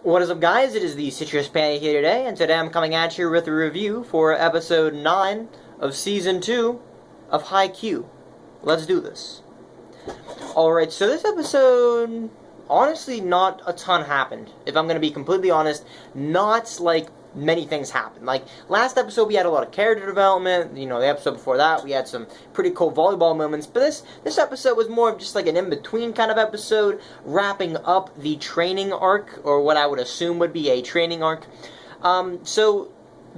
What is up, guys? It is the Citrus Panda here today, and today I'm coming at you with a review for episode 9 of season 2 of Haikyuu. Let's do this. Alright, so this episode, honestly, not a ton happened. If I'm going to be completely honest, not like many things happened. Like, last episode we had a lot of character development, the episode before that we had some pretty cool volleyball moments, but this episode was more of just like an in-between kind of episode, wrapping up the training arc, or what I would assume would be a training arc. So,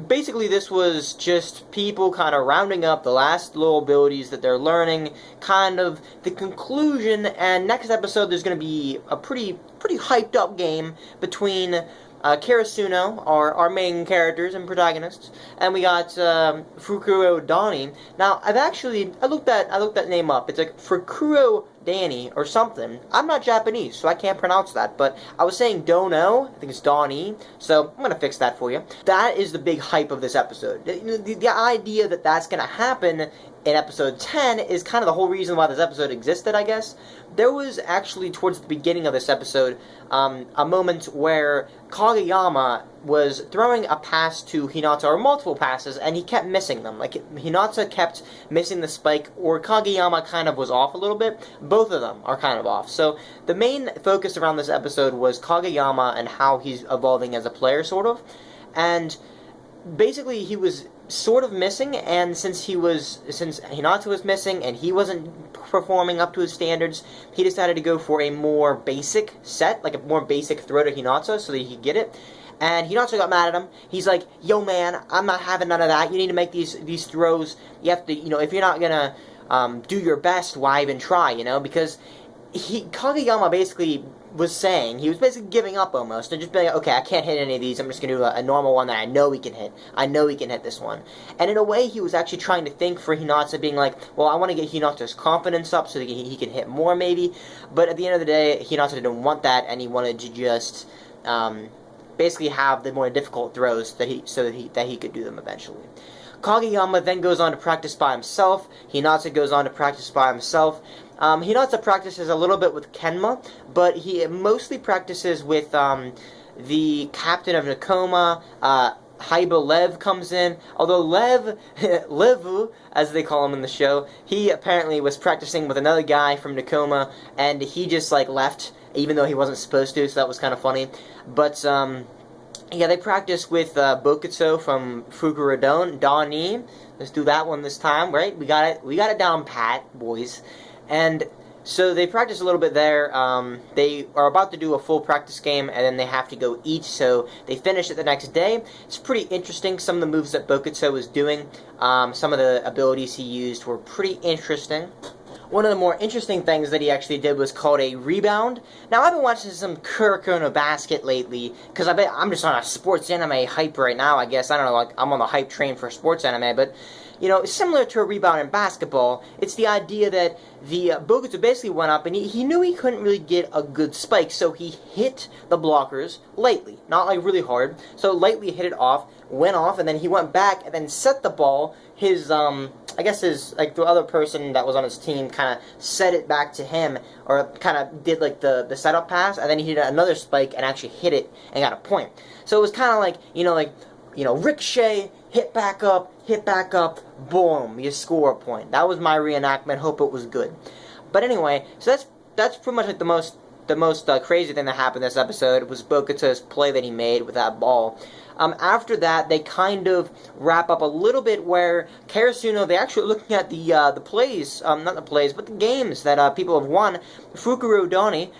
basically this was just people kind of rounding up the last little abilities that they're learning, kind of the conclusion, and next episode there's going to be a pretty hyped up game between Karasuno, our main characters and protagonists, and we got Fukuro Dani. Now, I looked that name up. It's like Fukuro Dani or something. I'm not Japanese, so I can't pronounce that, but I was saying Dono, I think it's Dani, so I'm gonna fix that for you. That is the big hype of this episode. The idea that that's gonna happen in episode 10 is kind of the whole reason why this episode existed, I guess. There was actually, towards the beginning of this episode, a moment where Kageyama was throwing a pass to Hinata, or multiple passes, and he kept missing them. Like, Hinata kept missing the spike, or Kageyama kind of was off a little bit. Both of them are kind of off. So, the main focus around this episode was Kageyama and how he's evolving as a player, sort of. And basically, he was sort of missing, and since Hinata was missing and he wasn't performing up to his standards, he decided to go for a more basic set, like a more basic throw to Hinata so that he could get it. And Hinata got mad at him. He's like, "Yo, man, I'm not having none of that. You need to make these throws. You have to, if you're not gonna do your best, why even try? Because Kageyama basically was saying, he was basically giving up almost, and just being like, okay, I can't hit any of these, I'm just going to do a normal one that I know he can hit. I know he can hit this one. And in a way, he was actually trying to think for Hinata, being like, well, I want to get Hinata's confidence up so that he can hit more, maybe. But at the end of the day, Hinata didn't want that, and he wanted to just basically have the more difficult throws that he could do them eventually. Kageyama then goes on to practice by himself. Hinata goes on to practice by himself. Hinata practices a little bit with Kenma, but he mostly practices with the captain of Nakoma. Haiba Lev comes in, although Levu, as they call him in the show, he apparently was practicing with another guy from Nakoma, and he just, left, even though he wasn't supposed to, so that was kind of funny. But, yeah, they practice with Bokutsu from Fukuro Dani. Let's do that one this time, right? We got it down pat, boys. And so they practice a little bit there. They are about to do a full practice game, and then they have to go eat, so they finish it the next day. It's pretty interesting, some of the moves that Bokutsu was doing. Some of the abilities he used were pretty interesting. One of the more interesting things that he actually did was called a rebound. Now, I've been watching some Kuroko no Basket lately, because I'm just on a sports anime hype right now, I guess. I don't know, I'm on the hype train for sports anime, but similar to a rebound in basketball, it's the idea that the Bokutsu basically went up, and he knew he couldn't really get a good spike, so he hit the blockers lightly, not really hard. So lightly hit it off, went off, and then he went back and then set the ball. The other person that was on his team kind of set it back to him, or kind of did the setup pass, and then he did another spike and actually hit it and got a point. So it was kind of ricochet, hit back up, boom, you score a point. That was my reenactment. Hope it was good. But anyway, so that's pretty much the most crazy thing that happened this episode was Bokutsu's play that he made with that ball. After that, they kind of wrap up a little bit where Karasuno, they're actually looking at the plays, not the plays, but the games that people have won. Fukuro Dani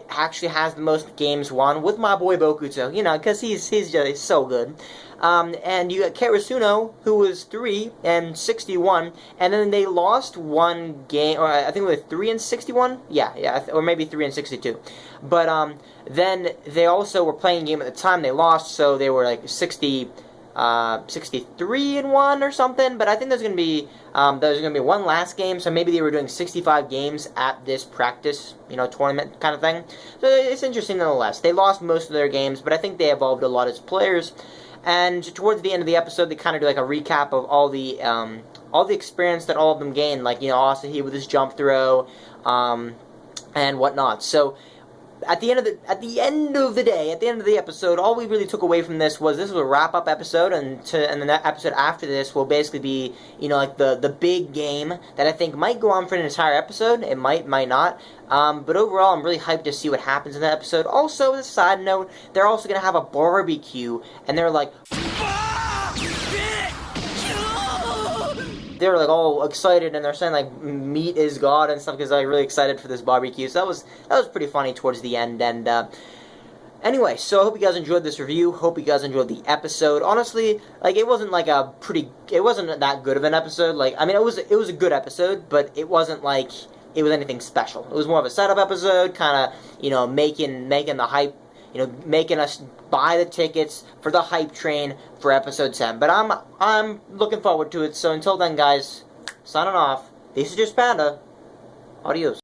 actually has the most games won with my boy Bokutsu, because he's just so good. And you got Karasuno, who was 3-61, and then they lost one game, or I think it was 3-61? Yeah, or maybe 3-62. But, then they also were playing a game at the time they lost, so they were 63-1 or something, but I think there's going to be one last game, so maybe they were doing 65 games at this practice, tournament kind of thing. So it's interesting nonetheless. They lost most of their games, but I think they evolved a lot as players. And towards the end of the episode, they kind of do a recap of all the experience that all of them gained, Asahi with his jump throw, and whatnot. So at the end of the episode, all we really took away from this was a wrap-up episode, and the episode after this will basically be, like the big game that I think might go on for an entire episode. It might not. But overall, I'm really hyped to see what happens in that episode. Also, as a side note, they're also going to have a barbecue, and they're like... They're like all excited, and they're saying like meat is God and stuff, because they're like, really excited for this barbecue. So that was pretty funny towards the end. And anyway, so I hope you guys enjoyed this review. Hope you guys enjoyed the episode. Honestly, like it wasn't that good of an episode. Like, I mean, it was a good episode, but it wasn't like it was anything special. It was more of a setup episode, kind of making the hype. Making us buy the tickets for the hype train for episode 7. But I'm looking forward to it. So until then, guys, signing off. TheCitrusPanda. Adios.